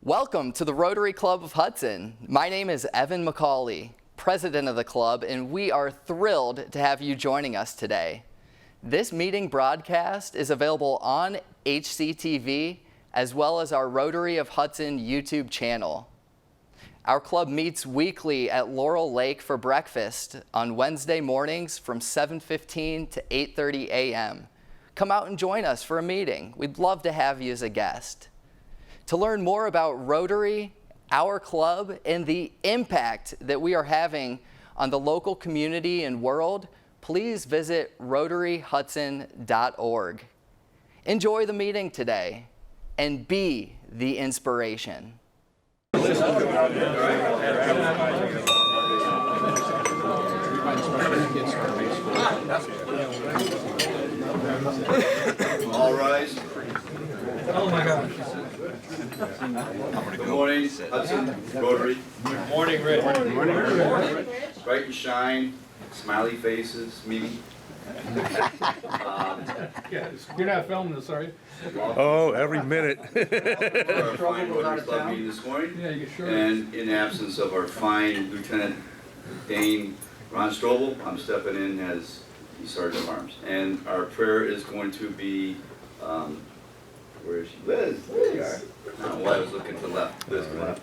Welcome to the Rotary Club of Hudson. My name is Evan McCauley, president of the club, and we are thrilled to have you joining us today. This meeting broadcast is available on HCTV as well as our Rotary of Hudson YouTube channel. Our club meets weekly at Laurel Lake for breakfast on Wednesday mornings from 7:15 to 8:30 a.m. Come out and join us for a meeting. We'd love to have you as a guest. To learn more about Rotary, our club, and the impact that we are having on the local community and world, please visit rotaryhudson.org. Enjoy the meeting today and be the inspiration. All rise. Oh my gosh. Good morning, Hudson, Rotary. Good morning, Rich. Good morning. Bright and shine, smiley faces, Mimi. You're not filming this, are you? Oh, every minute. Our fine Rotary Club meeting this morning. Yeah, you sure? And in absence of our fine Lieutenant Dane Ron Strobel, I'm stepping in as the Sergeant of Arms. And our prayer is going to be, where is she? Liz, there you are. I don't know why I was looking to the left. Liz, come on up.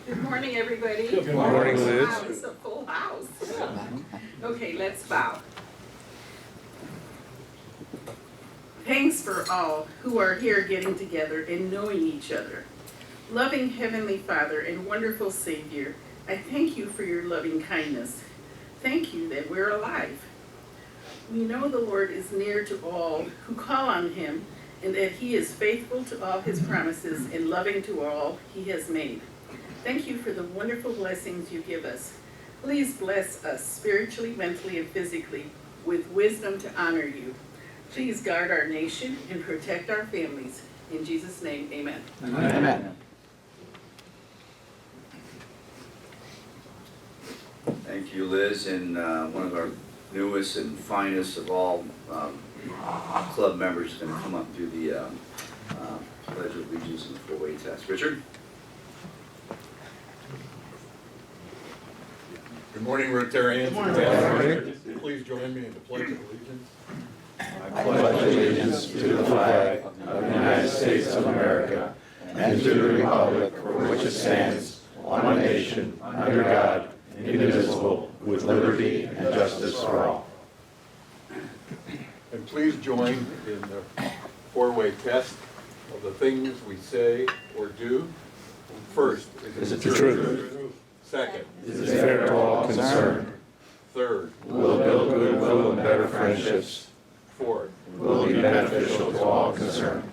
Good morning, everybody. Good morning, Liz. Wow, it's a full house. Okay, let's bow. Thanks for all who are here getting together and knowing each other. Loving Heavenly Father and wonderful Savior, I thank you for your loving kindness. Thank you that we're alive. We know the Lord is near to all who call on Him and that He is faithful to all His promises and loving to all He has made. Thank you for the wonderful blessings you give us. Please bless us spiritually, mentally, and physically with wisdom to honor you. Please guard our nation and protect our families. In Jesus' name, amen. Amen. Thank you, Liz, and one of our newest and finest of all club members is going to come up and do the Pledge of Allegiance and the four-way test. Richard? Good morning, Rotarians. Good morning. Please join me in the Pledge of Allegiance. I pledge allegiance to the flag of the United States of America and to the republic for which it stands, one nation, under God, indivisible, with liberty and justice for all. And please join in the four-way test of the things we say or do. First, Is it the truth? Second, Is it fair to all concerned? third, Will it build goodwill and better friendships? fourth. Will it be beneficial to all concerned?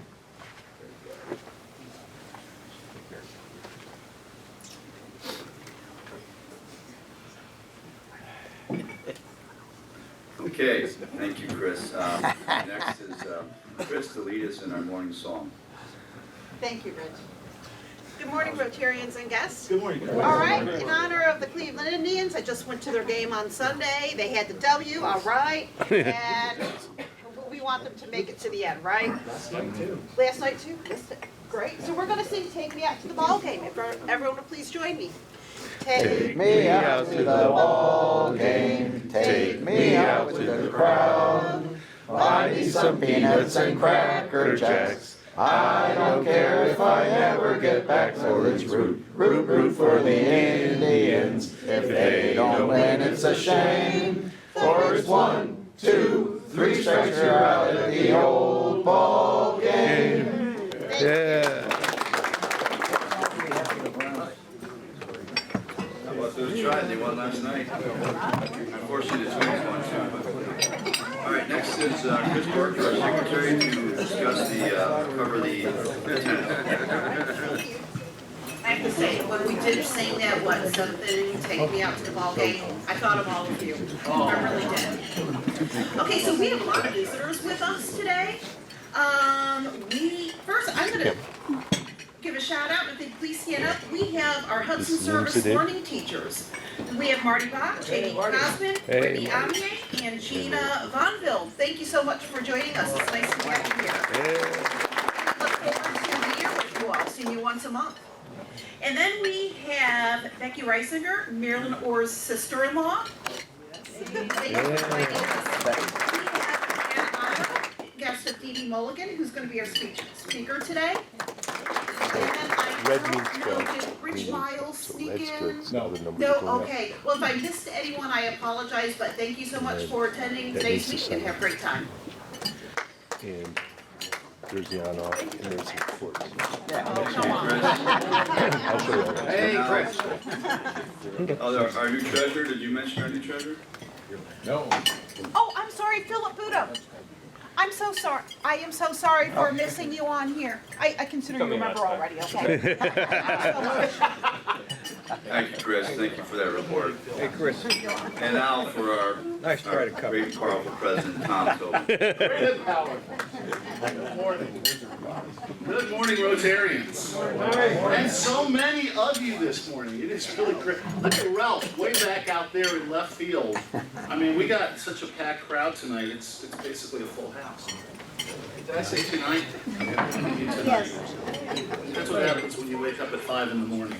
Okay, thank you, Chris. Next is Chris to lead us in our morning song. Thank you, Rich. Good morning, Rotarians and guests. Good morning. All right, in honor of the Cleveland Indians, I just went to their game on Sunday. They had the W, all right, and we want them to make it to the end, right? Last night, too. Last night, too? Great. So we're going to sing Take Me Out to the Ball Game. If everyone would please join me. Take me out to the ball game, take me out to the crowd. Buy me some peanuts and cracker jacks. I don't care if I never get back, for it's root for the Indians. If they don't win, it's a shame. For it's 1, 2, 3 strikes, you're out at the old ball game. Yeah. How about those tried? They won last night. Unfortunately, the Twins won too. All right, next is Chris Parker, our secretary, to discuss cover the lieutenant. I have to say, when we did sing that something, Take Me Out to the Ball Game, I thought of all of you. I really did. Okay, so we have a lot of visitors with us today. First, I'm going to give a shout out, if they please stand up. We have our Hudson Service morning teachers. We have Marty Bach, Jamie Cosman, Brittany Amier, and Gina Vonville. Thank you so much for joining us. It's nice to have you here. a month. And then we have Becky Reisinger, Marilyn Orr's sister-in-law. We have an honor guest of DeeDee Mulligan, who's going to be our speaker today. And I Red don't means know, go. did Rich Miles sneak Red's in? good. No. The number No, is going up. okay. Well, if I missed anyone, I apologize, but thank you so much for attending That today's needs to meeting and sign. have a great time. And there's the on off and there's the court. Oh, come on. I'll show you. Hey, Chris. Our new treasurer, did you mention our new treasurer? No. Oh, I'm sorry, Philip Budo. I'm so sorry. I am so sorry for missing you on here. I consider you a member already, okay? Thank you, Chris. Thank you for that report. Hey, Chris. And now for our Nice try to cover. great powerful president, Tom Tobin. Good morning. Good morning, Rotarians. And so many of you this morning. It is really great. Look at Ralph, way back out there in left field. I mean, we got such a packed crowd tonight. It's basically a full house. Did I say tonight? Yes. That's what happens when you wake up at 5 in the morning.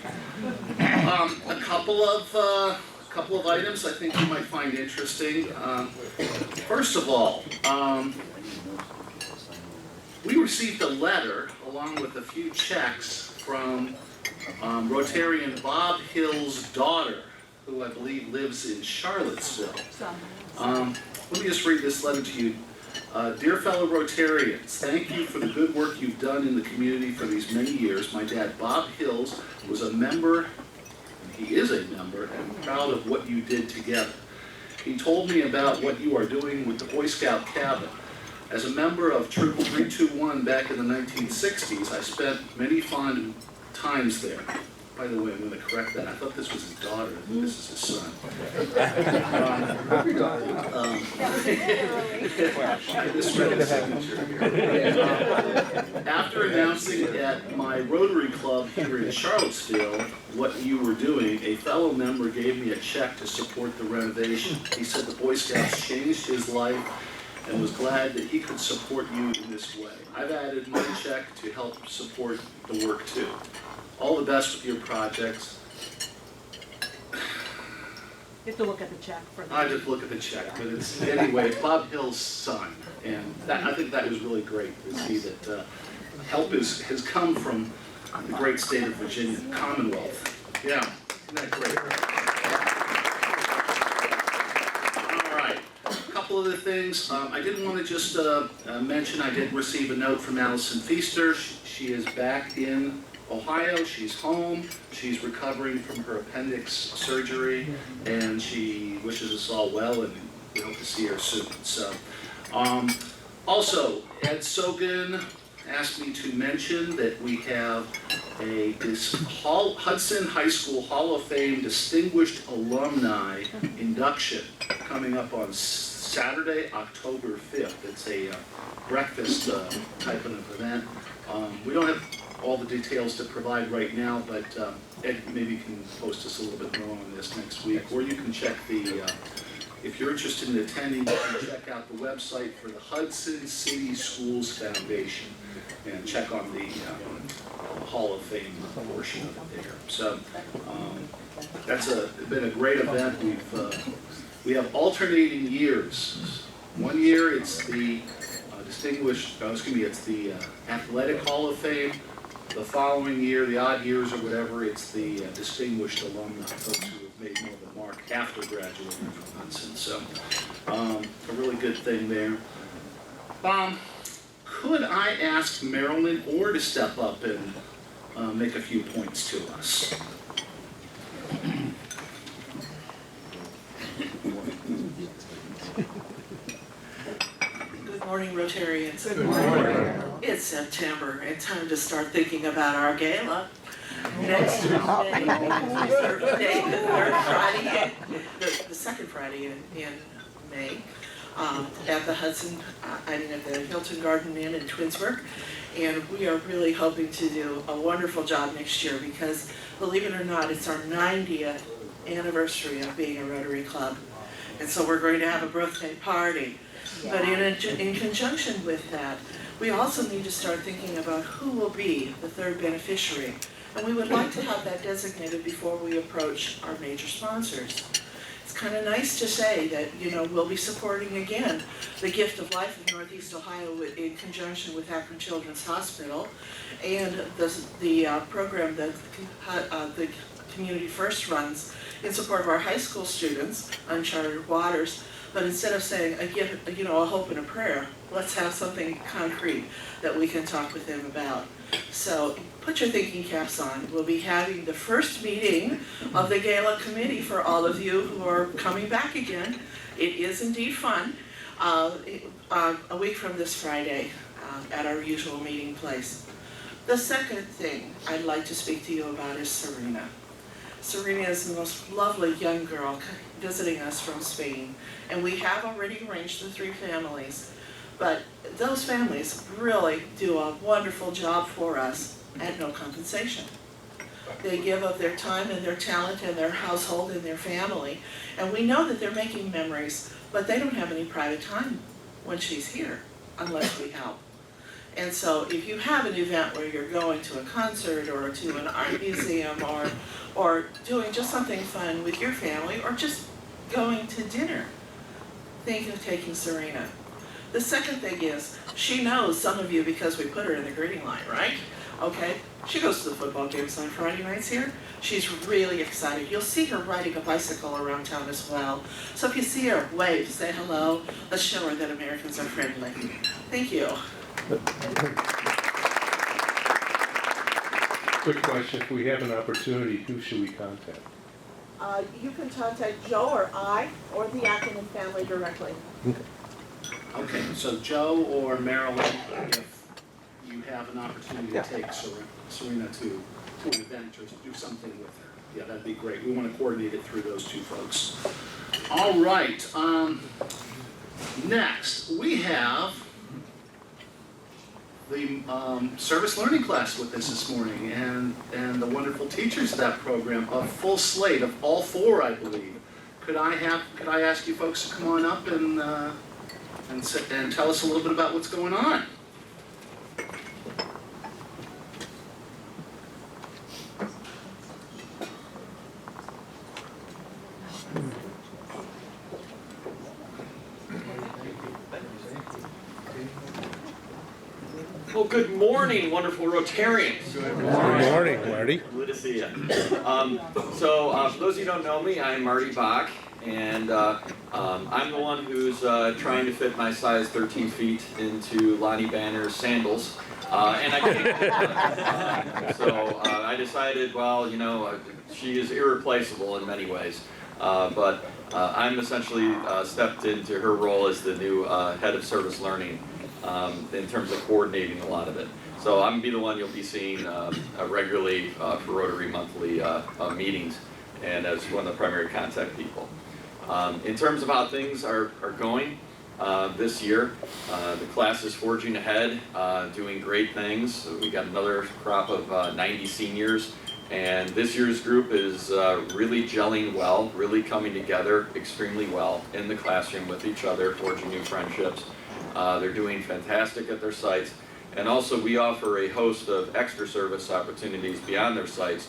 A couple of items I think you might find interesting. First of all, we received a letter along with a few checks from Rotarian Bob Hill's daughter, who I believe lives in Charlottesville. Let me just read this letter to you. Dear fellow Rotarians, thank you for the good work you've done in the community for these many years. My dad, Bob Hills, was a member, and he is a member, and proud of what you did together. He told me about what you are doing with the Boy Scout cabin. As a member of Troop 321 back in the 1960s, I spent many fond times there. By the way, I'm going to correct that. I thought this was his daughter. I think this is his son. This is the signature here. After announcing at my Rotary Club here in Charlottesville what you were doing, a fellow member gave me a check to support the renovation. He said the Boy Scouts changed his life and was glad that he could support you in this way. I've added my check to help support the work too. All the best with your projects. You have to look at the check for I just look at the check, but it's, anyway, it's Bob Hill's son, and I think that was really great to see that help has come from the great state of Virginia, Commonwealth. Yeah, isn't that great? All right, a couple other things. I did want to just mention, I did receive a note from Allison Feaster. She is back in Ohio. She's home. She's recovering from her appendix surgery, and she wishes us all well, and we hope to see her soon. So, also, Ed Sogan asked me to mention that we have this Hudson High School Hall of Fame Distinguished Alumni induction coming up on Saturday, October 5th. It's a breakfast type of event. We don't have all the details to provide right now, but Ed maybe can post us a little bit more on this next week, or you can check the, if you're interested in attending, you can check out the website for the Hudson City Schools Foundation and check on the Hall of Fame portion of it there. So that's been a great event. We have alternating years. One year it's the it's the Athletic Hall of Fame. The following year, the odd years or whatever, it's the distinguished alumni, folks who have made more of a mark after graduating from Hudson. So, a really good thing there. Could I ask Marilyn Orr to step up and make a few points to us? Good morning, Rotarians. Good morning. It's September, and time to start thinking about our gala. Next Tuesday, the second Friday in May, at the at the Hilton Garden Inn in Twinsburg. And we are really hoping to do a wonderful job next year because, believe it or not, it's our 90th anniversary of being a Rotary Club. And so we're going to have a birthday party. But in conjunction with that, we also need to start thinking about who will be the third beneficiary And we would like to have that designated before we approach our major sponsors. It's kind of nice to say that, you know, we'll be supporting again the Gift of Life of Northeast Ohio in conjunction with Akron Children's Hospital, and the program that the Community First runs in support of our high school students, Uncharted Waters. But instead of saying, you know, a hope and a prayer, let's have something concrete that we can talk with them about. So put your thinking caps on. We'll be having the first meeting of the Gala Committee for all of you who are coming back again. It is indeed fun. A week from this Friday at our usual meeting place. The second thing I'd like to speak to you about is Serena. Serena is the most lovely young girl visiting us from Spain, and we have already arranged the 3 families, but those families really do a wonderful job for us at no compensation. They give of their time and their talent and their household and their family, and we know that they're making memories, but they don't have any private time when she's here unless we help. And so if you have an event where you're going to a concert or to an art museum or doing just something fun with your family or just going to dinner, think of taking Serena. The second thing is, she knows some of you because we put her in the greeting line, right? Okay, she goes to the football games on Friday nights here. She's really excited. You'll see her riding a bicycle around town as well. So if you see her, wave, say hello. Let's show her that Americans are friendly. Thank you. Quick question, if we have an opportunity, who should we contact? You can contact Joe or I or the Ackerman family directly. Okay, so Joe or Marilyn, if you have an opportunity to take Serena to an event or to do something with her, yeah, that'd be great. We want to coordinate it through those 2 folks. All right, next we have the service learning class with us this morning, and the wonderful teachers of that program, a full slate of all 4, I believe. Could I ask you folks to come on up and tell us a little bit about what's going on? Well, good morning, wonderful Rotarians. Good morning, Marty. Good to see you. For those of you who don't know me, I'm Marty Bach, and I'm the one who's trying to fit my size 13 feet into Lonnie Banner's sandals, and I can't. I decided, well, you know, she is irreplaceable in many ways, but I'm essentially stepped into her role as the new head of service learning. In terms of coordinating a lot of it. So I'm going to be the one you'll be seeing regularly for Rotary monthly meetings, and as one of the primary contact people. In terms of how things are going this year, the class is forging ahead, doing great things. So we got another crop of 90 seniors, and this year's group is really gelling well, really coming together extremely well in the classroom with each other, forging new friendships. They're doing fantastic at their sites, and also we offer a host of extra service opportunities beyond their sites,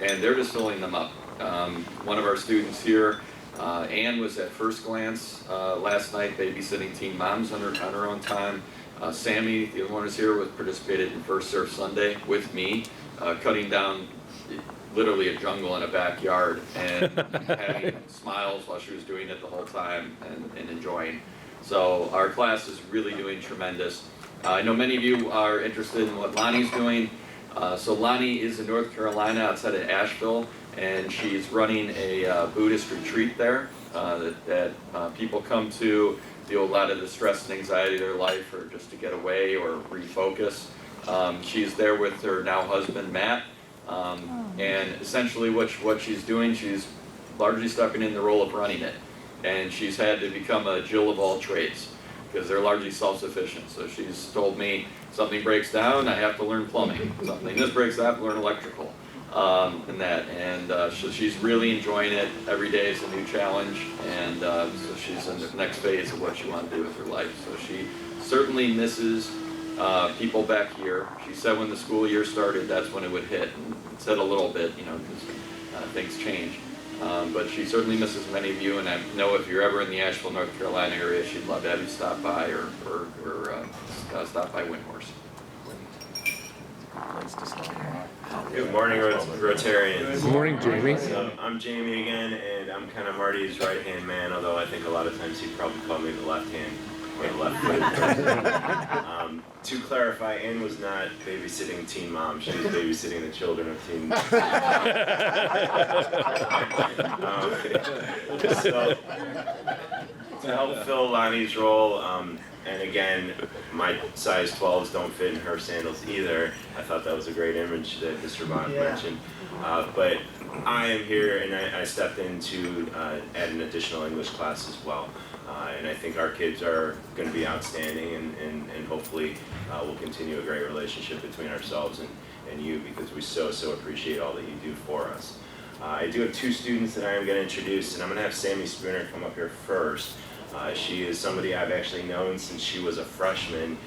and they're just filling them up. One of our students here, Ann, was at First Glance last night, babysitting teen moms on her own time. Sammy, the other one is here, participated in First Serve Sunday with me, cutting down literally a jungle in a backyard and having smiles while she was doing it the whole time and enjoying. So our class is really doing tremendous. I know many of you are interested in what Lonnie's doing. So Lonnie is in North Carolina outside of Asheville, and she's running a Buddhist retreat there that people come to deal with a lot of the stress and anxiety of their life, or just to get away or refocus. She's there with her now husband, Matt, and essentially what she's doing, she's largely stepping in the role of running it. And she's had to become a Jill of all trades, because they're largely self-sufficient. So she's told me, something breaks down, I have to learn plumbing. Something this breaks down, I have to learn electrical, so she's really enjoying it. Every day is a new challenge, and so she's in the next phase of what she wants to do with her life. So she certainly misses people back here. She said when the school year started, that's when it would hit. And it said a little bit, you know, because things change. But she certainly misses many of you, and I know if you're ever in the Asheville, North Carolina area, she'd love to have you stop by or stop by Windhorse. Good morning, Rotarians. Good morning, Jamie. So, I'm Jamie again, and I'm kind of Marty's right-hand man, although I think a lot of times he'd probably call me the left hand or the left foot. To clarify, Ann was not babysitting Teen Mom. She was babysitting the children of Teen So, to help fill Lonnie's role, and again, my size 12s don't fit in her sandals either. I thought that was a great image that Mr. Bond mentioned. But I am here, and I stepped in to add an additional English class as well. And I think our kids are going to be outstanding, and hopefully we'll continue a great relationship between ourselves and you, because we so appreciate all that you do for us. I do have two students that I am going to introduce, and I'm going to have Sammy Spooner come up here first. She is somebody I've actually known since she was a freshman.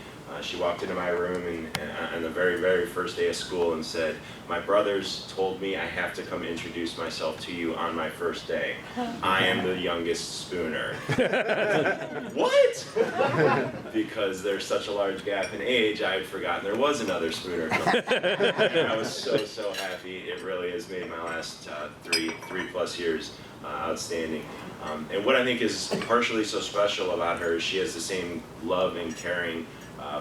She walked into my room and on the very first day of school and said, "My brothers told me I have to come introduce myself to you on my first day. I am the youngest Spooner." What? Because there's such a large gap in age, I had forgotten there was another Spooner. And I was so happy. It really has made my last three plus years outstanding. And what I think is partially so special about her is she has the same love and caring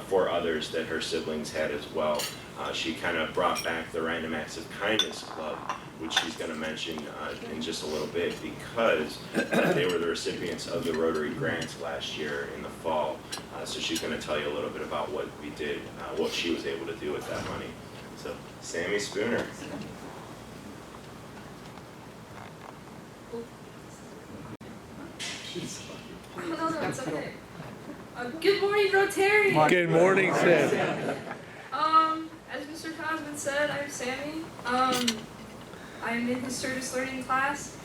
for others that her siblings had as well. She kind of brought back the Random Acts of Kindness Club, which she's going to mention in just a little bit, because they were the recipients of the Rotary grants last year in the fall. So she's going to tell you a little bit about what we did, what she was able to do with that money. So, Sammy Spooner. No, it's okay. Good morning, Rotary. Good morning, Sam. As Mr. Cosman said, I'm Sammy. I'm in his service learning class.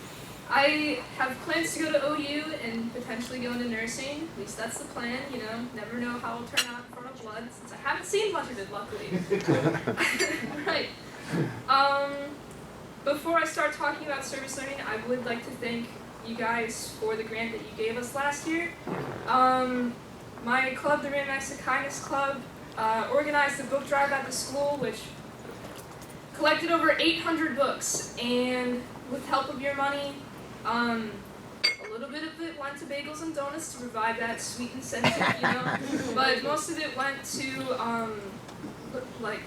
I have plans to go to OU and potentially go into nursing. At least that's the plan, you know. Never know how it'll turn out in front of blood, since I haven't seen much of it, luckily. Right. Before I start talking about service learning, I would like to thank you guys for the grant that you gave us last year. My club, the Random Acts of Kindness Club, organized a book drive at the school, which collected over 800 books, and with help of your money, a little bit of it went to bagels and donuts to provide that sweet incentive, you know, but most of it went to like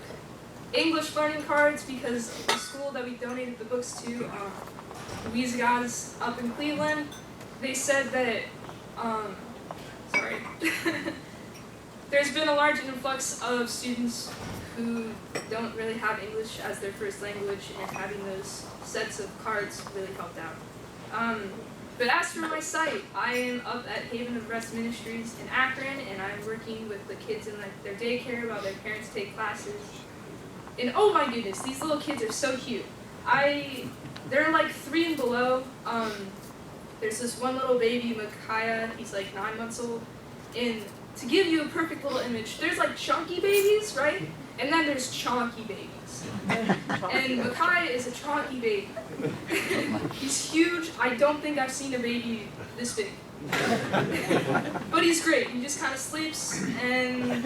English learning cards, because the school that we donated the books to, Louisa Guys up in Cleveland, they said that, there's been a large influx of students who don't really have English as their first language, and having those sets of cards really helped out. But as for my site, I am up at Haven of Rest Ministries in Akron, and I'm working with the kids in their daycare while their parents take classes. And oh my goodness, these little kids are so cute. They're like 3 and below. There's this one little baby, Micaiah, he's like 9 months old. And to give you a perfect little image, there's like chunky babies, right? And then there's chonky babies. And Micaiah is a chonky baby. He's huge. I don't think I've seen a baby this big. But he's great. He just kind of sleeps and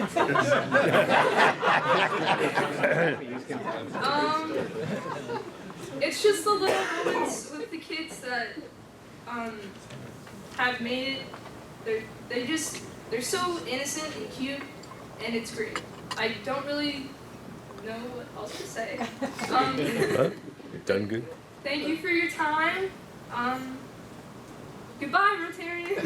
it's just the little moments with the kids that have made it. They're so innocent and cute, and it's great. I don't really know what else to say. You've done good. Thank you for your time. Goodbye, Rotarian.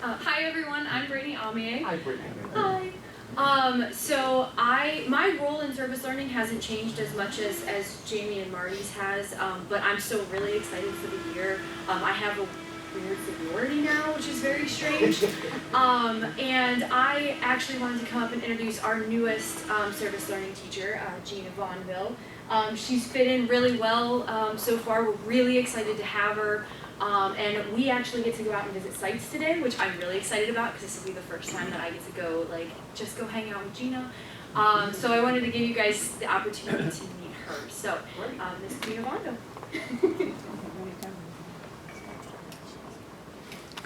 Hi everyone, I'm Brittany Amier. Hi Brittany. Hi. My role in service learning hasn't changed as much as Jamie and Marty's has, but I'm still really excited for the year. I have a weird seniority now, which is very strange. And I actually wanted to come up and introduce our newest service learning teacher, Gina Vaughnville. She's fit in really well so far. We're really excited to have her. And we actually get to go out and visit sites today, which I'm really excited about because this will be the first time that I get to go, like, just go hang out with Gina. So I wanted to give you guys the opportunity to meet her. So, Ms. Gina Bondo.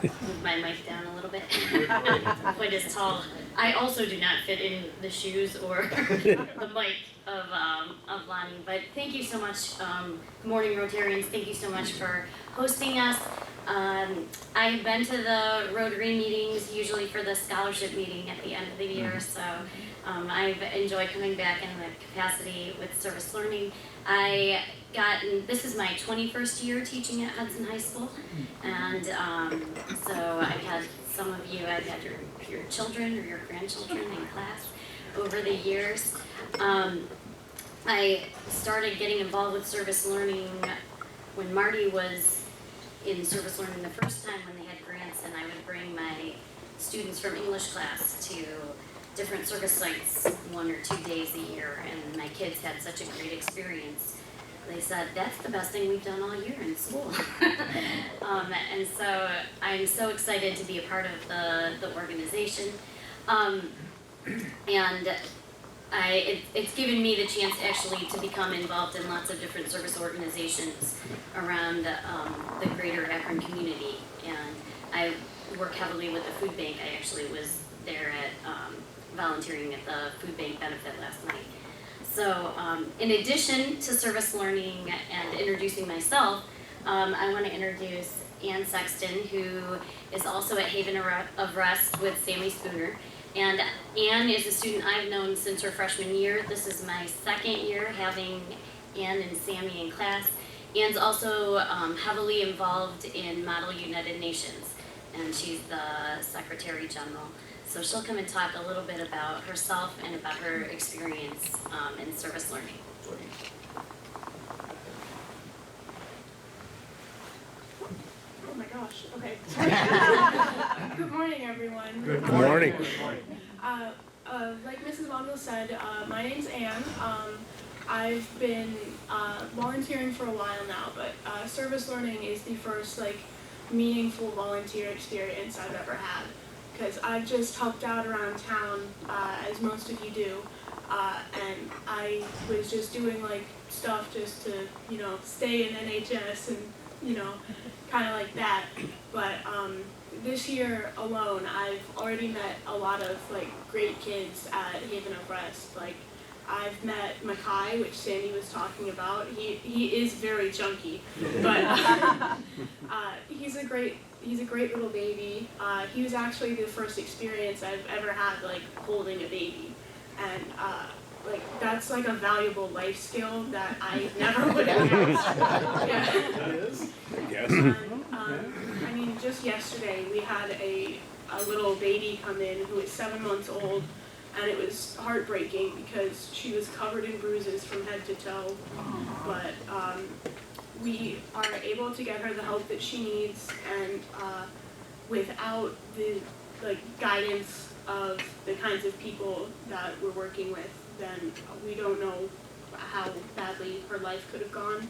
Move my mic down a little bit. Quite as tall. I also do not fit in the shoes or the mic of Lonnie, but thank you so much. Good morning, Rotarians. Thank you so much for hosting us. I've been to the Rotary meetings, usually for the scholarship meeting at the end of the year, so I've enjoyed coming back in the capacity with service learning. This is my 21st year teaching at Hudson High School, and so I've had some of you, I've had your children or your grandchildren in class over the years. I started getting involved with service learning when Marty was in service learning the first time when they had grants, and I would bring my students from English class to different service sites 1 or 2 days a year, and my kids had such a great experience. They said, that's the best thing we've done all year in school. And so I'm so excited to be a part of the organization. And it's given me the chance actually to become involved in lots of different service organizations around the greater Akron community. And I work heavily with the food bank. I actually was there at volunteering at the food bank benefit last night. So in addition to service learning and introducing myself, I want to introduce Ann Sexton, who is also at Haven of Rest with Sammy Spooner. And Ann is a student I've known since her freshman year. This is my second year having Ann and Sammy in class. Ann's also heavily involved in Model United Nations, and she's the Secretary General. So she'll come and talk a little bit about herself and about her experience in service learning. Oh my gosh, okay. Good morning, everyone. Good morning. Like Mrs. Bondo said, my name's Ann. I've been volunteering for a while now, but service learning is the first meaningful volunteer experience I've ever had. Because I've just helped out around town, as most of you do, and I was just doing stuff just to, stay in NHS and, kind of like that. But this year alone, I've already met a lot of great kids at Haven of Rest. I've met Makai, which Sandy was talking about. He is very chunky, but he's a great little baby. He was actually the first experience I've ever had holding a baby, and that's a valuable life skill that I never would have had. Yeah. I mean, just yesterday we had a little baby come in who was 7 months old. And it was heartbreaking because she was covered in bruises from head to toe. But we are able to get her the help that she needs, and without the guidance of the kinds of people that we're working with, then we don't know how badly her life could have gone.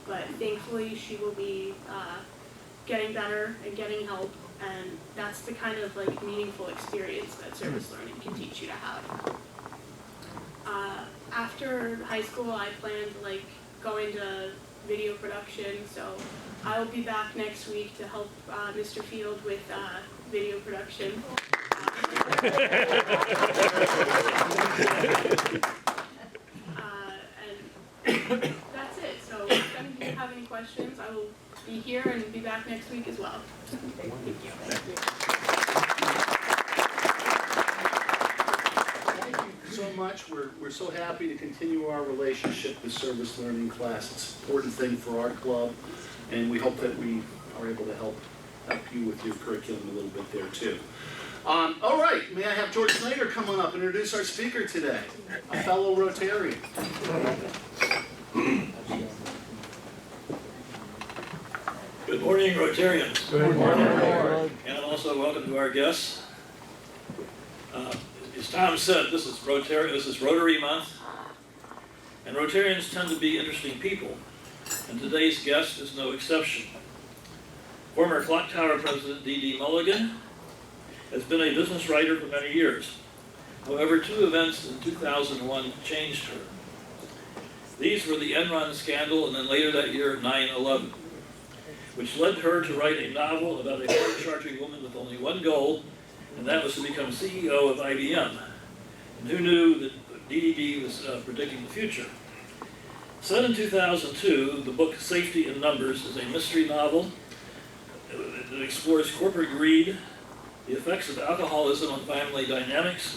But thankfully, she will be getting better and getting help. And that's the kind of meaningful experience that service learning can teach you to have. After high school, I plan to go into video production, so I will be back next week to help Mr. Field with video production. And that's it. So if you have any questions, I will be here and be back next week as well. Thank you. Thank you so much. We're so happy to continue our relationship with service learning class. It's an important thing for our club, and we hope that we are able to help you with your curriculum a little bit there too. All right, may I have George Snyder come on up and introduce our speaker today, a fellow Rotarian. Good morning, Rotarians. Good morning. And also welcome to our guests. As Tom said, this is Rotary Month, And Rotarians tend to be interesting people, and today's guest is no exception. Former Clock Tower President DeeDee Mulligan has been a business writer for many years. However, two events in 2001 changed her. These were the Enron scandal and then later that year 9/11, which led her to write a novel about a hard-charging woman with only one goal, and that was to become CEO of IBM. And who knew that DeeDee was predicting the future? Set in 2002, the book Safety in Numbers is a mystery novel that explores corporate greed, the effects of alcoholism on family dynamics,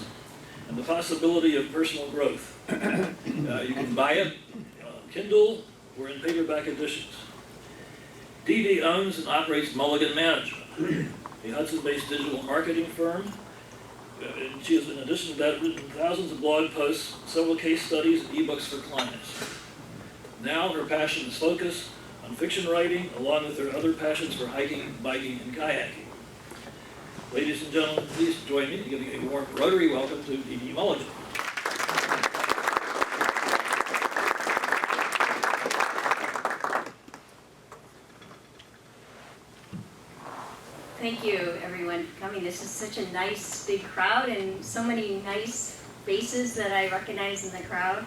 and the possibility of personal growth. You can buy it on Kindle or in paperback editions. DeeDee owns and operates Mulligan Management, a Hudson-based digital marketing firm. And she has, in addition to that, written thousands of blog posts, several case studies, and ebooks for clients. Now her passion is focused on fiction writing, along with her other passions for hiking, biking, and kayaking. Ladies and gentlemen, please join me in giving a warm Rotary welcome to DeeDee Mulligan. Thank you, everyone, for coming. This is such a nice, big crowd, and so many nice faces that I recognize in the crowd.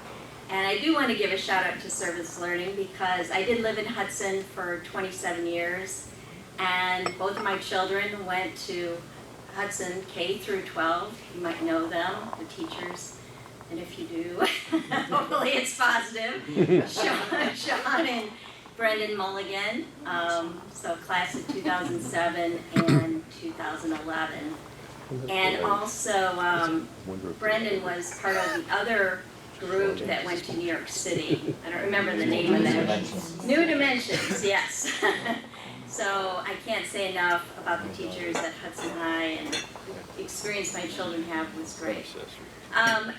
And I do want to give a shout out to Service Learning, because I did live in Hudson for 27 years, and both of my children went to Hudson K through 12. You might know them, the teachers, and if you do, hopefully it's positive. Sean and Brendan Mulligan, so class of 2007 and 2011. And also, Brendan was part of the other group that went to New York City. I don't remember the name of that. New Dimensions, yes. So I can't say enough about the teachers at Hudson High, and the experience my children have was great.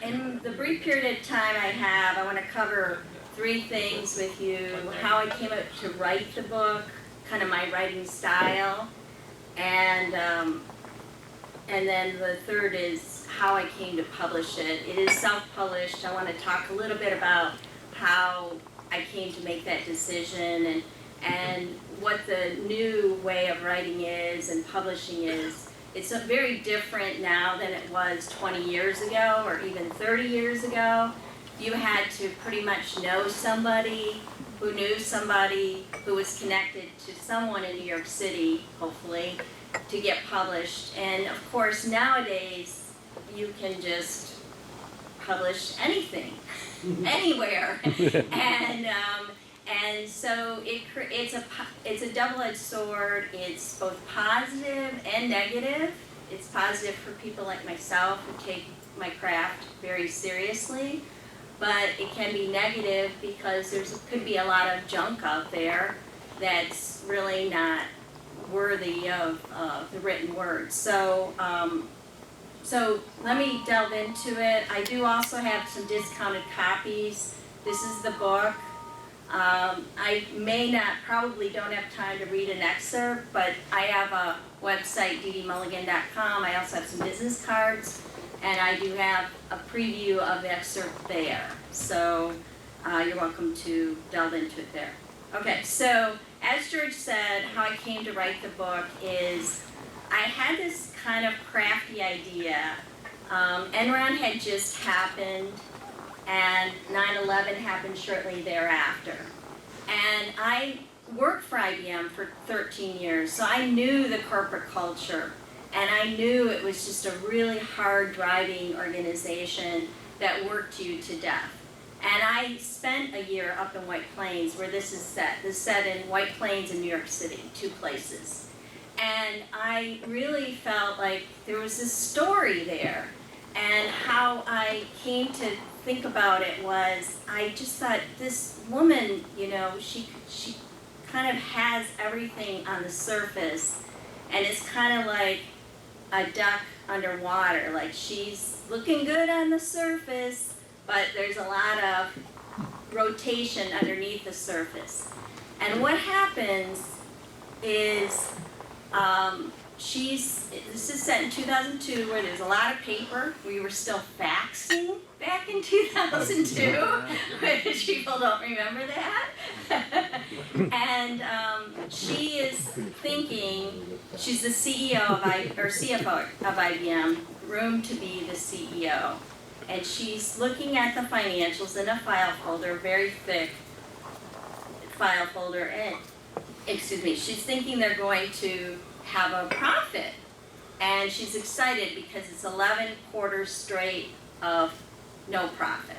In the brief period of time I have, I want to cover 3 things with you: how I came up to write the book, kind of my writing style, and then the third is how I came to publish it. It is self-published. I want to talk a little bit about how I came to make that decision, and what the new way of writing is and publishing is. It's very different now than it was 20 years ago or even 30 years ago. You had to pretty much know somebody who knew somebody who was connected to someone in New York City, hopefully, to get published. And of course, nowadays, you can just publish anything, anywhere. And so it's a double-edged sword. It's both positive and negative. It's positive for people like myself who take my craft very seriously, but it can be negative because could be a lot of junk out there that's really not worthy of the written word. So let me delve into it. I do also have some discounted copies. This is the book. I probably don't have time to read an excerpt, but I have a website, DeeDeeMulligan.com. I also have some business cards, and I do have a preview of the excerpt there. So you're welcome to delve into it there. Okay, so as George said, how I came to write the book is I had this kind of crafty idea. Enron had just happened, and 9/11 happened shortly thereafter. And I worked for IBM for 13 years, so I knew the corporate culture, and I knew it was just a really hard driving organization that worked you to death. And I spent a year up in White Plains, where this is set. This is set in White Plains and New York City, 2 places. And I really felt like there was this story there. And how I came to think about it was, I just thought, this woman, she kind of has everything on the surface, and it's kind of like a duck underwater. Like, she's looking good on the surface, but there's a lot of rotation underneath the surface. And what happens is this is set in 2002 where there's a lot of paper. We were still faxing back in 2002, which people don't remember that. And she is thinking, she's the CEO of CFO of IBM, room to be the CEO. And she's looking at the financials in a file folder, very thick file folder, and she's thinking they're going to have a profit. And she's excited because it's 11 quarters straight of no profit.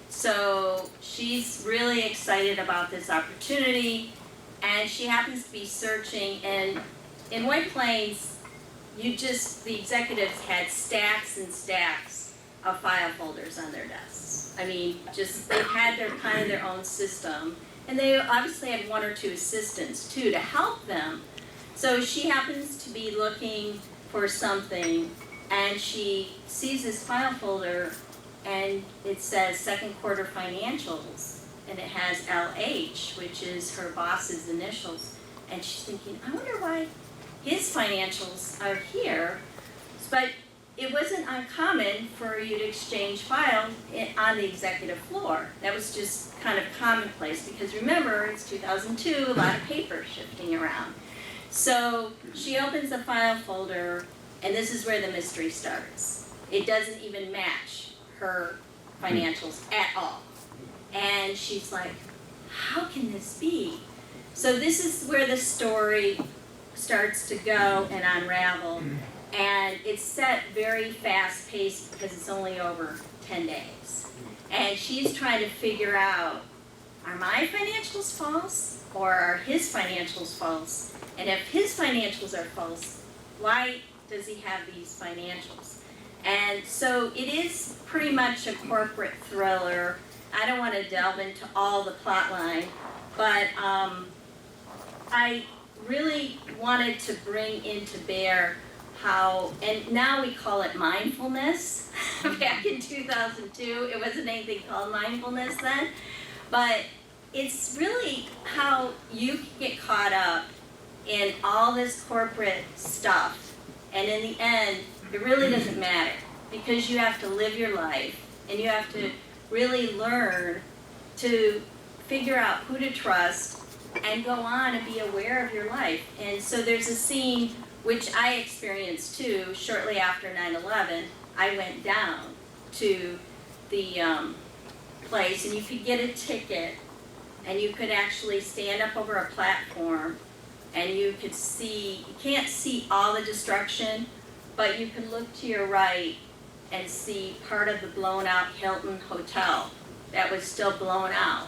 So she's really excited about this opportunity, and she happens to be searching, and in White Plains, the executives had stacks and stacks of file folders on their desks. I mean, they had their own system, and they obviously had one or two assistants too to help them. So she happens to be looking for something, and she sees this file folder, and it says second quarter financials, and it has LH, which is her boss's initials. And she's thinking, I wonder why his financials are here. But it wasn't uncommon for you to exchange files on the executive floor. That was just kind of commonplace, because remember, it's 2002, a lot of paper shifting around. So she opens the file folder, and this is where the mystery starts. It doesn't even match her financials at all. And she's like, how can this be? So this is where the story starts to go and unravel. And it's set very fast paced because it's only over 10 days. And she's trying to figure out, are my financials false or are his financials false? And if his financials are false, why does he have these financials? And so it is pretty much a corporate thriller. I don't want to delve into all the plot line, but I really wanted to bring into bear how, and now we call it mindfulness. Back in 2002, it wasn't anything called mindfulness then, but it's really how you can get caught up in all this corporate stuff, and in the end, it really doesn't matter, because you have to live your life, and you have to really learn to figure out who to trust and go on and be aware of your life. And so there's a scene which I experienced too. Shortly after 9/11, I went down to the place, and you could get a ticket, and you could actually stand up over a platform, and you could see, you can't see all the destruction, but you could look to your right and see part of the blown out Hilton Hotel that was still blown out.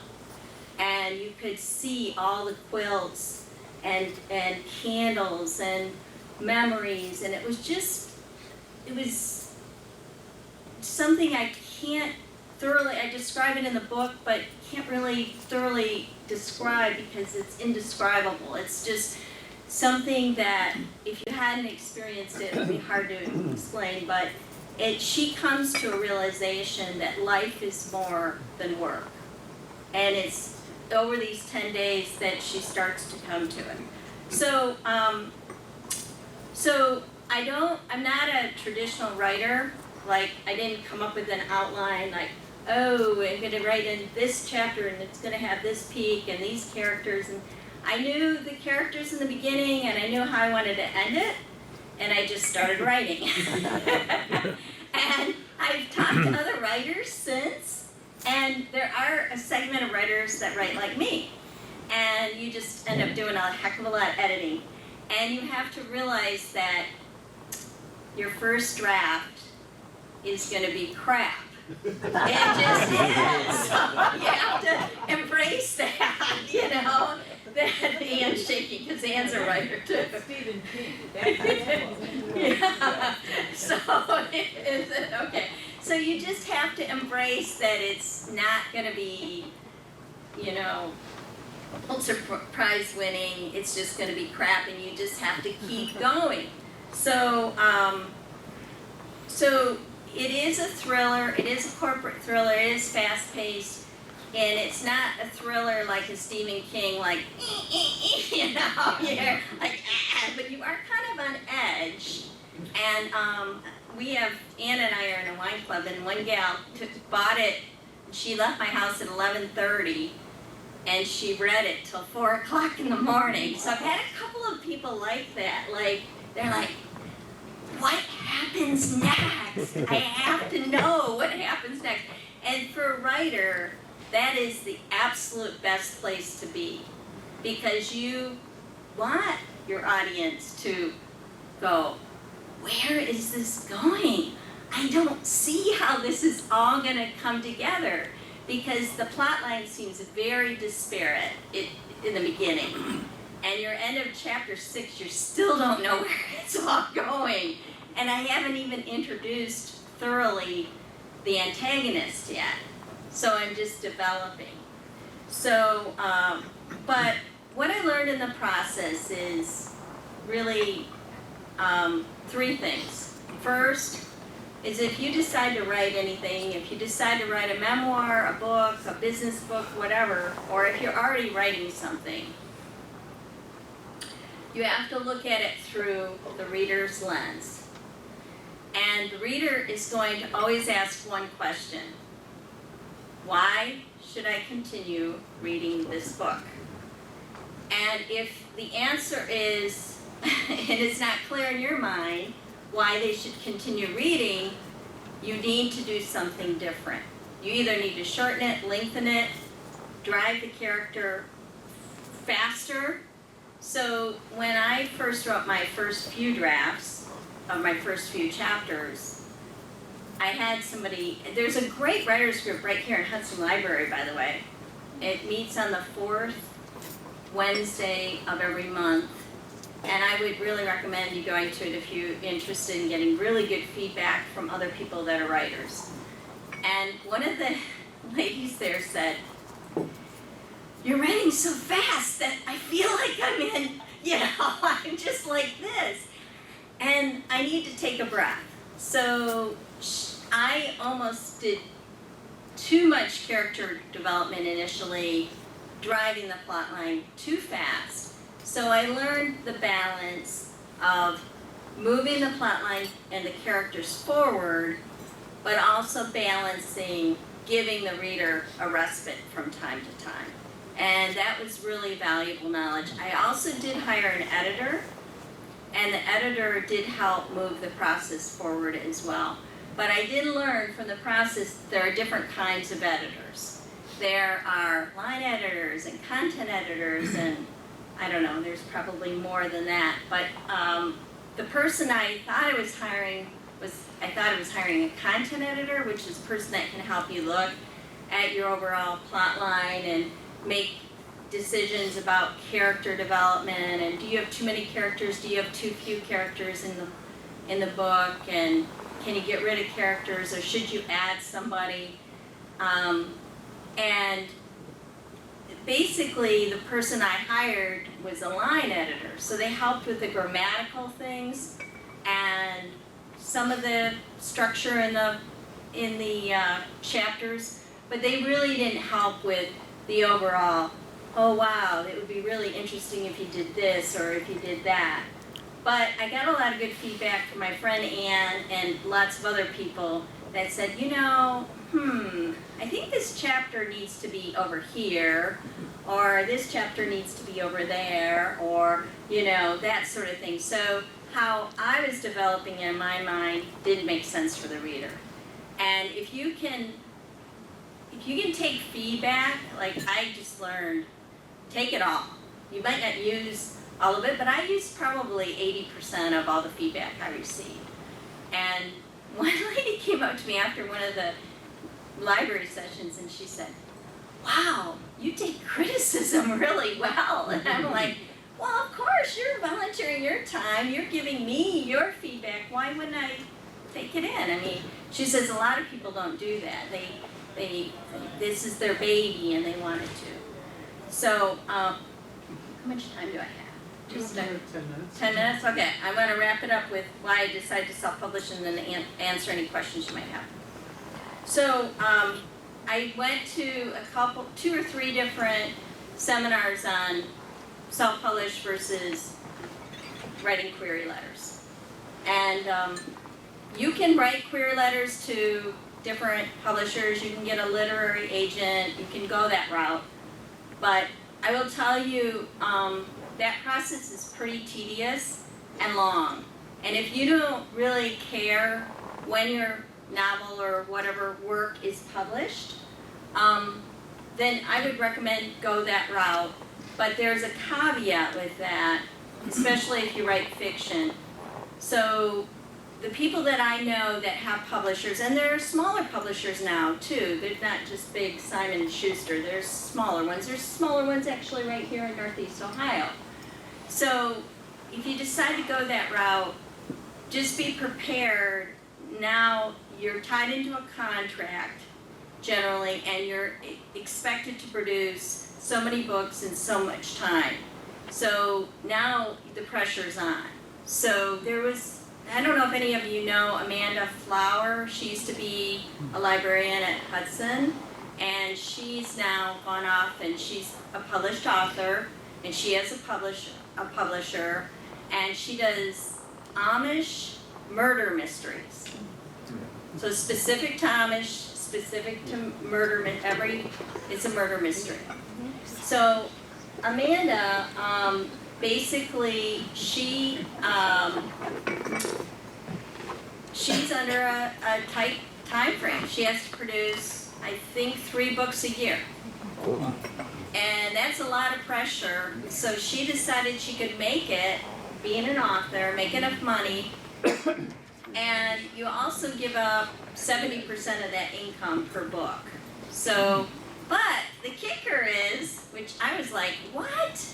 And you could see all the quilts and candles and memories, and it was something I can't thoroughly, I describe it in the book, but can't really thoroughly describe because it's indescribable. It's just something that if you hadn't experienced it, it would be hard to explain, but she comes to a realization that life is more than work. And it's over these 10 days that she starts to come to it. So, I'm not a traditional writer. Like, I didn't come up with an outline like, oh, I'm gonna write in this chapter and it's gonna have this peak and these characters. And I knew the characters in the beginning and I knew how I wanted to end it, and I just started writing. And I've talked to other writers since, and there are a segment of writers that write like me. And you just end up doing a heck of a lot of editing. And you have to realize that your first draft is going to be crap. It just is. So you have to embrace that, you know. That Anne's shaking because Anne's a writer too. Stephen King. Yeah. So is it okay? So you just have to embrace that it's not going to be, you know, Pulitzer Prize winning. It's just going to be crap, and you just have to keep going. So, so it is a thriller. It is a corporate thriller. It is fast paced. And it's not a thriller like a Stephen King, like, you know, you're like, bad, but you are kind of on edge. And we have, Ann and I are in a wine club, and one gal bought it. She left my house at 11:30, and she read it till 4 o'clock in the morning. So I've had a couple of people like that. Like, they're like, what happens next? I have to know what happens next. And for a writer, that is the absolute best place to be, because you want your audience to go, where is this going? I don't see how this is all going to come together, because the plot line seems very disparate in the beginning. And your end of chapter 6, you still don't know where it's all going. And I haven't even introduced thoroughly the antagonist yet. So I'm just developing. So, but what I learned in the process is really 3 things. First is, if you decide to write anything, if you decide to write a memoir, a book, a business book, whatever, or if you're already writing something, you have to look at it through the reader's lens. And the reader is going to always ask one question: why should I continue reading this book? And if the answer is, and it's not clear in your mind why they should continue reading, you need to do something different. You either need to shorten it, lengthen it, drive the character faster. So when I first wrote my first few drafts of my first few chapters, I had somebody, there's a great writers group right here in Hudson Library, by the way. It meets on the 4th Wednesday of every month. And I would really recommend you going to it if you're interested in getting really good feedback from other people that are writers. And one of the ladies there said, "You're writing so fast that I feel like I'm in, I'm just like this. And I need to take a breath." So I almost did too much character development initially, driving the plot line too fast. So I learned the balance of moving the plot line and the characters forward, but also balancing giving the reader a respite from time to time. And that was really valuable knowledge. I also did hire an editor, and the editor did help move the process forward as well. But I did learn from the process there are different kinds of editors. There are line editors and content editors, and I don't know, there's probably more than that. But the person I thought I was hiring I was hiring a content editor, which is a person that can help you look at your overall plot line and make decisions about character development, and do you have too many characters, do you have too few characters in the book, and can you get rid of characters, or should you add somebody? And basically the person I hired was a line editor, so they helped with the grammatical things and some of the structure in the chapters, but they really didn't help with the overall, oh wow, it would be really interesting if you did this or if you did that. But I got a lot of good feedback from my friend Ann and lots of other people that said, I think this chapter needs to be over here, or this chapter needs to be over there, or, that sort of thing. So how I was developing it in my mind didn't make sense for the reader. And if you can take feedback, like I just learned, take it all. You might not use all of it, but I used probably 80% of all the feedback I received. And one lady came up to me after one of the library sessions and she said, "Wow, you take criticism really well." And I'm like, well, of course, you're volunteering your time, you're giving me your feedback, why wouldn't I take it in? I mean, she says a lot of people don't do that. This is their baby and they want it to. So, how much time do I have? Just 10 minutes. 10 minutes? Okay, I'm going to wrap it up with why I decided to self-publish and then answer any questions you might have. So, I went to 2 or 3 different seminars on self-published versus writing query letters. And you can write query letters to different publishers, you can get a literary agent, you can go that route. But I will tell you, that process is pretty tedious and long. And if you don't really care when your novel or whatever work is published, then I would recommend go that route. But there's a caveat with that, especially if you write fiction. So the people that I know that have publishers, and there are smaller publishers now too, they're not just big Simon & Schuster, there's smaller ones. There's smaller ones actually right here in Northeast Ohio. So if you decide to go that route, just be prepared. Now you're tied into a contract generally, and you're expected to produce so many books in so much time. So now the pressure's on. So there was, I don't know if any of you know Amanda Flower. She used to be a librarian at Hudson, and she's now gone off and she's a published author, and she has a publisher, and she does Amish murder mysteries. So specific to Amish, specific to murder, it's a murder mystery. So Amanda, basically, she's under a tight time frame. She has to produce, I think, 3 books a year. And that's a lot of pressure. So she decided she could make it, being an author, make enough money, and you also give up 70% of that income per book. So, but the kicker is, which I was like, what?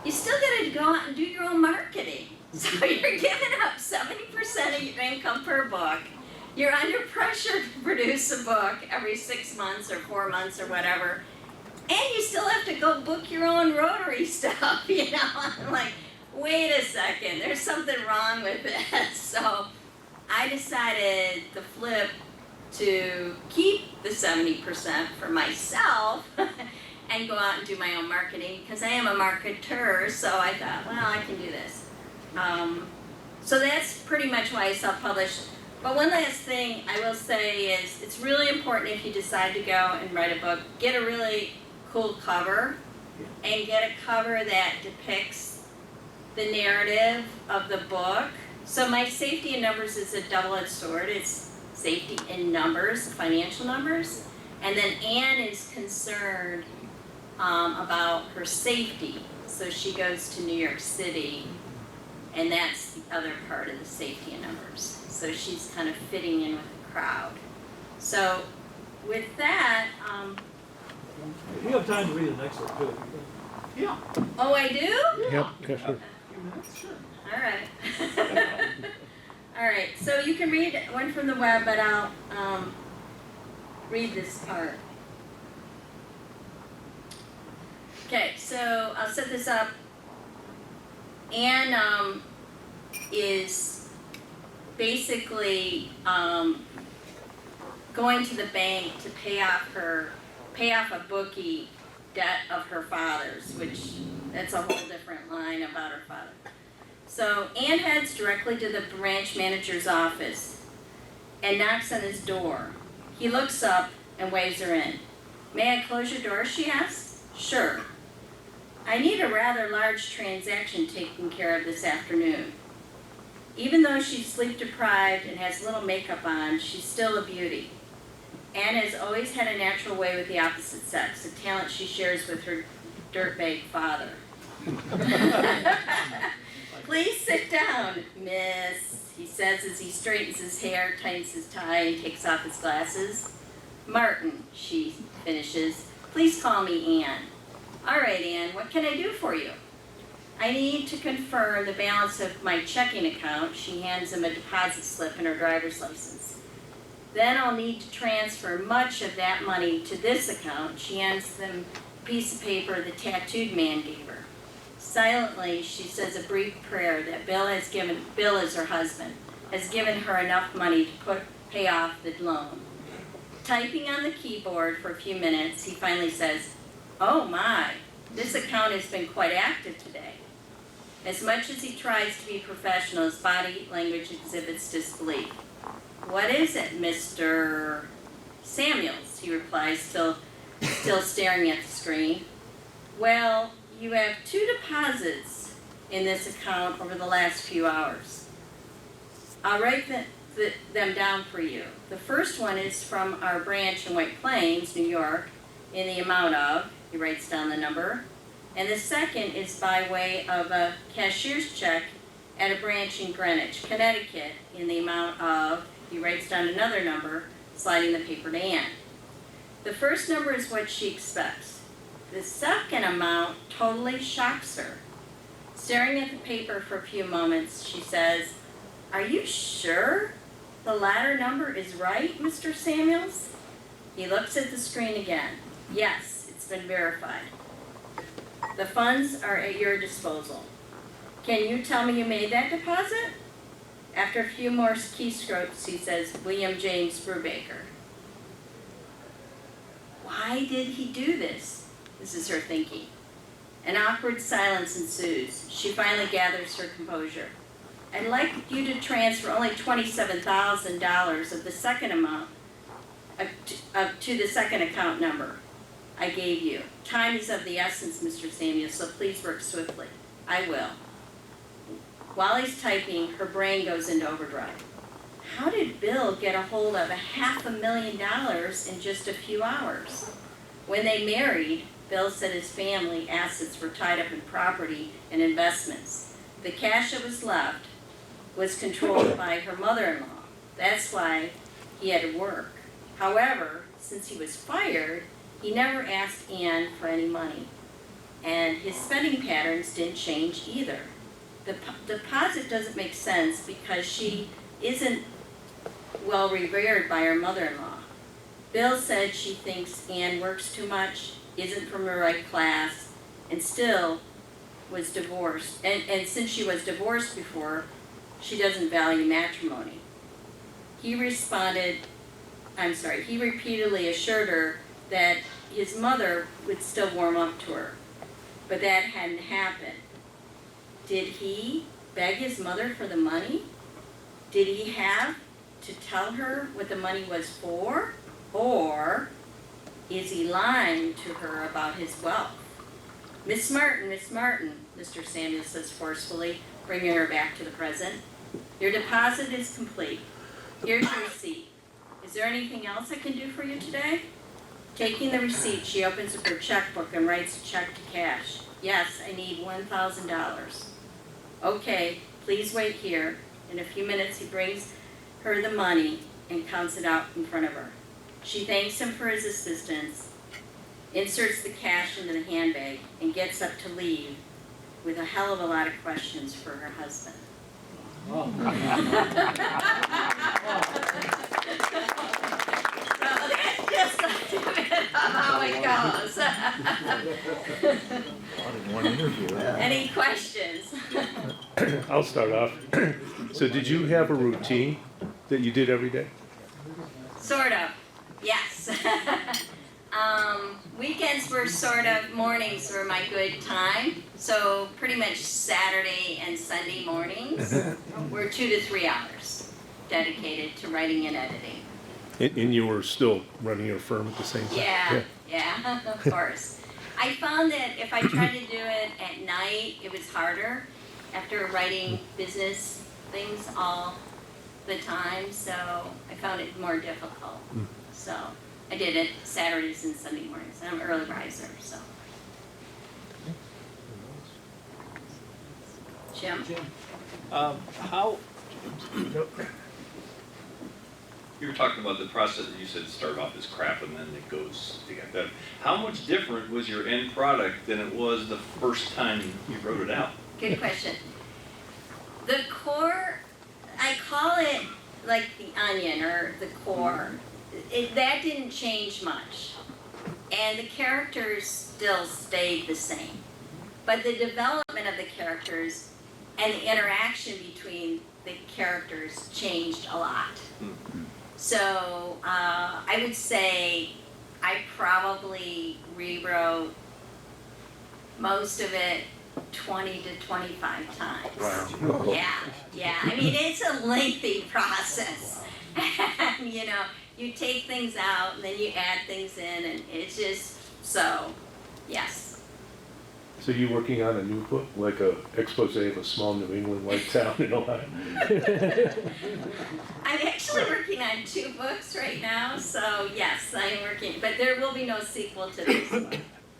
You still gotta go out and do your own marketing. So you're giving up 70% of your income per book. You're under pressure to produce a book every 6 months or 4 months or whatever. And you still have to go book your own Rotary stuff, you know? I'm like, wait a second, there's something wrong with this. So I decided to flip to keep the 70% for myself and go out and do my own marketing, because I am a marketer, so I thought, well, I can do this. So that's pretty much why I self-published. But one last thing I will say is, it's really important if you decide to go and write a book, get a really cool cover, and get a cover that depicts the narrative of the book. So my safety in numbers is a double-edged sword. It's safety in numbers, financial numbers, and then Anne is concerned about her safety. So she goes to New York City, and that's the other part of the safety in numbers. So she's kind of fitting in with the crowd. So with that, You have time to read the next one too. Yeah. oh, I do? Yep, yes, sir. All right. All right, so you can read one from the web, but I'll read this part. Okay, so I'll set this up. Anne is basically going to the bank to pay off a bookie debt of her father's, which that's a whole different line about her father. So Anne heads directly to the branch manager's office and knocks on his door. He looks up and waves her in. "May I close your door?" she asks. "Sure. I need a rather large transaction taken care of this afternoon." Even though she's sleep deprived and has little makeup on, she's still a beauty. Anne has always had a natural way with the opposite sex, a talent she shares with her dirtbag father. "Please sit down, miss," he says as he straightens his hair, tightens his tie, and takes off his glasses. "Martin," she finishes. "Please call me Anne." "All right, Anne, what can I do for you?" "I need to confirm the balance of my checking account." She hands him a deposit slip and her driver's license. "Then I'll need to transfer much of that money to this account." She hands them a piece of paper the tattooed man gave her. Silently, she says a brief prayer that Bill is her husband, has given her enough money to pay off the loan. Typing on the keyboard for a few minutes, he finally says, "Oh my, this account has been quite active today." As much as he tries to be professional, his body language exhibits disbelief. What is it, Mr. Samuels? He replies, still staring at the screen. Well, you have 2 deposits in this account over the last few hours. I'll write them down for you. The first one is from our branch in White Plains, New York, in the amount of, he writes down the number, and the second is by way of a cashier's check at a branch in Greenwich, Connecticut, in the amount of, he writes down another number, sliding the paper to Ann. The first number is what she expects. The second amount totally shocks her. Staring at the paper for a few moments, she says, "Are you sure the latter number is right, Mr. Samuels?" He looks at the screen again. Yes, it's been verified. The funds are at your disposal. Can you tell me you made that deposit? After a few more keystrokes, he says, "William James Brubaker." Why did he do this? This is her thinking. An awkward silence ensues. She finally gathers her composure. "I'd like you to transfer only $27,000 of the second amount to the second account number I gave you. Time is of the essence, Mr. Samuels, so please work swiftly." "I will." While he's typing, her brain goes into overdrive. How did Bill get a hold of $500,000 in just a few hours? When they married, Bill said his family assets were tied up in property and investments. The cash that was left was controlled by her mother-in-law. That's why he had to work. However, since he was fired, he never asked Ann for any money. And his spending patterns didn't change either. The deposit doesn't make sense because she isn't well revered by her mother-in-law. Bill said she thinks Ann works too much, isn't from the right class, and still was divorced. And since she was divorced before, she doesn't value matrimony. He repeatedly assured her that his mother would still warm up to her, but that hadn't happened. Did he beg his mother for the money? Did he have to tell her what the money was for? Or is he lying to her about his wealth? Miss Martin, Mr. Samuels says forcefully, bringing her back to the present. Your deposit is complete. Here's your receipt. Is there anything else I can do for you today? Taking the receipt, she opens up her checkbook and writes a check to cash. Yes, I need $1,000. Okay, please wait here. In a few minutes, he brings her the money and counts it out in front of her. She thanks him for his assistance, inserts the cash into the handbag, and gets up to leave with a hell of a lot of questions for her husband. So that's just a bit of how it goes. One interview. Any questions? I'll start off. So did you have a routine that you did every day? Sort of, yes. Weekends were sort of, mornings were my good time. So pretty much Saturday and Sunday mornings were 2 to 3 hours dedicated to writing and editing. And you were still running your firm at the same time? Yeah, of course. I found that if I tried to do it at night, it was harder after writing business things all the time, so I found it more difficult. So I did it Saturdays and Sunday mornings, and I'm an early riser, so. Jim? How, you were talking about the process that you said started off as crap and then it goes to get that. How much different was your end product than it was the first time you wrote it out? Good question. The core, I call it like the onion or the core. That didn't change much. And the characters still stayed the same. But the development of the characters and the interaction between the characters changed a lot. So I would say I probably rewrote most of it 20 to 25 times. Wow. Yeah. I mean, it's a lengthy process. And, you know, you take things out and then you add things in, and it's just, so, yes. So you working on a new book, like a expose of a small New England-like town in Ohio? I'm actually working on 2 books right now, so yes, I am working, but there will be no sequel to this book.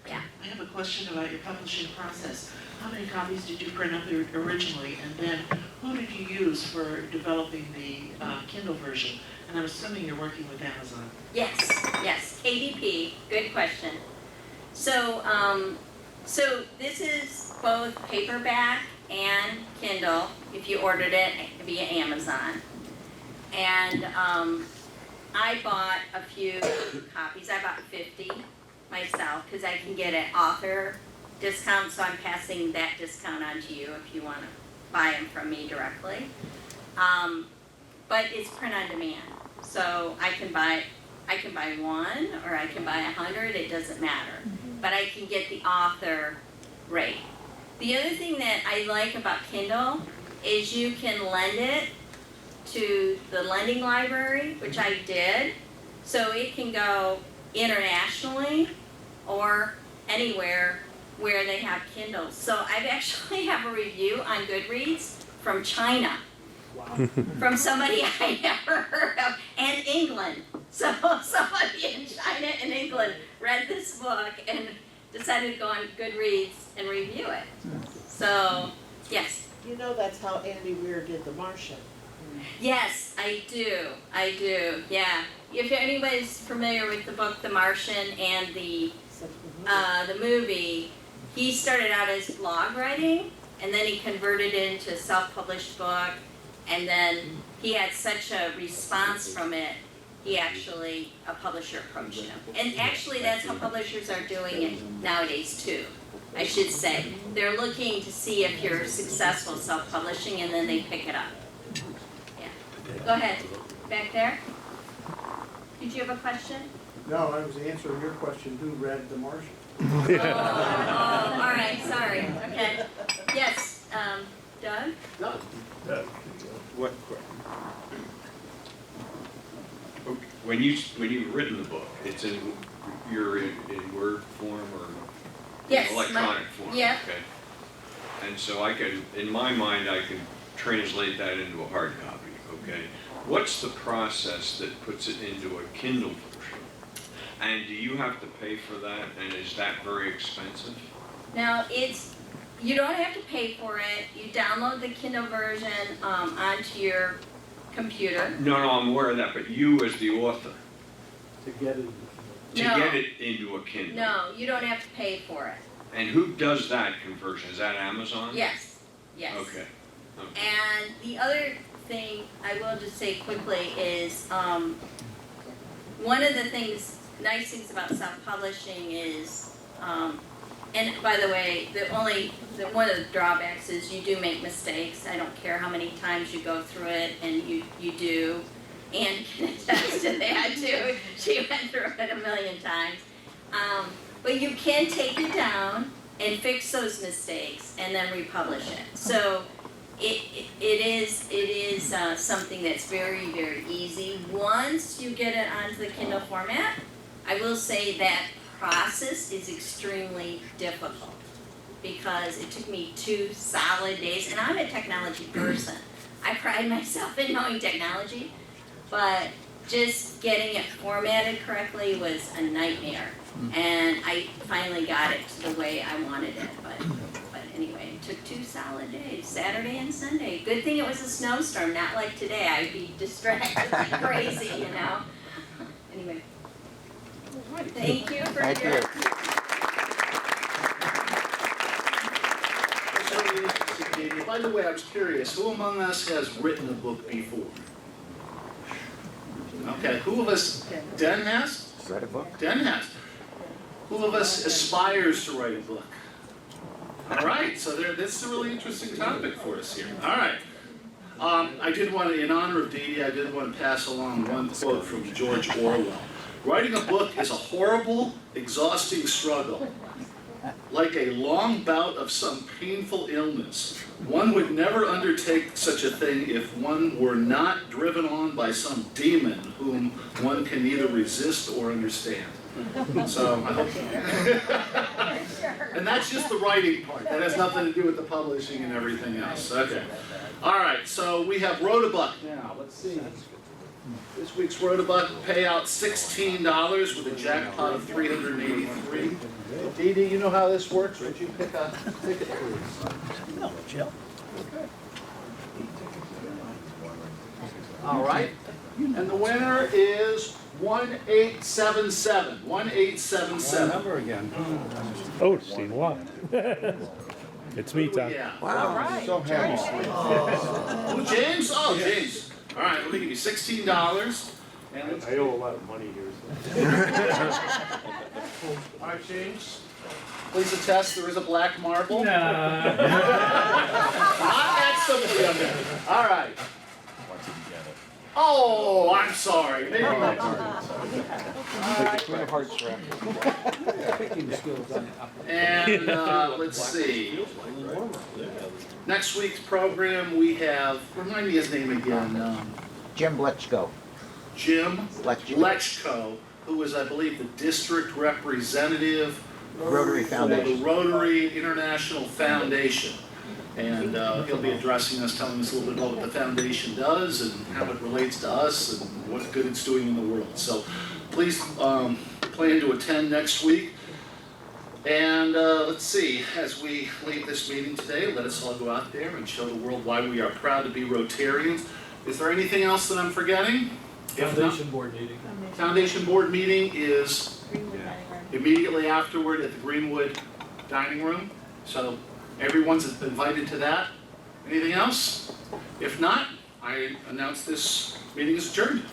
Yeah. I have a question about your publishing process. How many copies did you print up originally, and then who did you use for developing the Kindle version? And I'm assuming you're working with Amazon. Yes, KDP, good question. So, so this is both paperback and Kindle, if you ordered it via Amazon. And I bought a few copies, I bought 50 myself, because I can get an author discount, so I'm passing that discount on to you if you want to buy them from me directly. But it's print on demand, so I can buy 1 or I can buy 100, it doesn't matter. But I can get the author rate. The other thing that I like about Kindle is you can lend it to the lending library, which I did, so it can go internationally or anywhere where they have Kindles. So I actually have a review on Goodreads from China. Wow. From somebody I never heard of, and England. So somebody in China and England read this book and decided to go on Goodreads and review it. So, yes. You know that's how Andy Weir did The Martian. Yes, I do, yeah. If anybody's familiar with the book The Martian and the movie, he started out as blog writing, and then he converted it into a self-published book, and then he had such a response from it, a publisher approached him. And actually that's how publishers are doing it nowadays too, I should say. They're looking to see if you're successful self-publishing, and then they pick it up. Yeah. Go ahead, back there. Did you have a question? No, I was answering your question, who read The Martian? Oh, all right, sorry, okay. Yes, Doug? No. What? When you've written the book, it's you're in Word form or Yes, electronic form? Yeah. Okay. And so in my mind, I can translate that into a hard copy, okay? What's the process that puts it into a Kindle version? And do you have to pay for that, and is that very expensive? Now, you don't have to pay for it. You download the Kindle version onto your computer. No, I'm aware of that, but you as the author, To get it. get it into a Kindle. No, you don't have to pay for it. And who does that conversion? Is that Amazon? Yes. Okay. And the other thing I will just say quickly is one of the nice things about self-publishing is, and by the way, one of the drawbacks is you do make mistakes. I don't care how many times you go through it, and you do. Anne can attest to that too. She went through it a million times. But you can take it down and fix those mistakes and then republish it. So it is something that's very, very easy. Once you get it onto the Kindle format, I will say that process is extremely difficult because it took me 2 solid days, and I'm a technology person. I pride myself in knowing technology, but just getting it formatted correctly was a nightmare. And I finally got it to the way I wanted it, but anyway, it took 2 solid days, Saturday and Sunday. Good thing it was a snowstorm, not like today. I'd be distracted like crazy, you know. Anyway. Thank you for your... By the way, I was curious, who among us has written a book before? Okay, who of us, Den has? Write a book? Den has. Who of us aspires to write a book? All right, so that's a really interesting topic for us here. All right. I did want to, in honor of DeeDee, I did want to pass along one quote from George Orwell. Writing a book is a horrible, exhausting struggle. like a long bout of some painful illness. One would never undertake such a thing if one were not driven on by some demon whom one can neither resist or understand. So, I hope. And that's just the writing part. That has nothing to do with the publishing and everything else. Okay. All right, so we have Rotabuck now. Let's see. This week's Rotabuck payout $16 with a jackpot of $383. DeeDee, you know how this works. Would you pick a ticket, please? No, Jill. Okay. All right. And the winner is 1877. 1877. Number again. Oh, Steve Watt. It's me, Tom. Yeah. Wow. All right. So happy. Oh, James? Oh, James. All right, let me give you $16. And I owe a lot of money here. all right, James. Please attest there is a black marble. Nah. Not that simple, young man. All right. Oh, I'm sorry. Maybe my turn. Queen of Hearts strap. Picking skills on And let's see. Next week's program we have, remind me his name again. Jim Lechko. Jim Lechko, who is, I believe, the district representative Rotary for Foundation. the Rotary International Foundation. And he'll be addressing us, telling us a little bit about what the foundation does and how it relates to us and what good it's doing in the world. So please plan to attend next week. And let's see, as we leave this meeting today, let us all go out there and show the world why we are proud to be Rotarians. Is there anything else that I'm forgetting? Foundation board meeting. Foundation board meeting is immediately afterward at the Greenwood Dining Room. So everyone's invited to that. Anything else? If not, I announce this meeting is adjourned.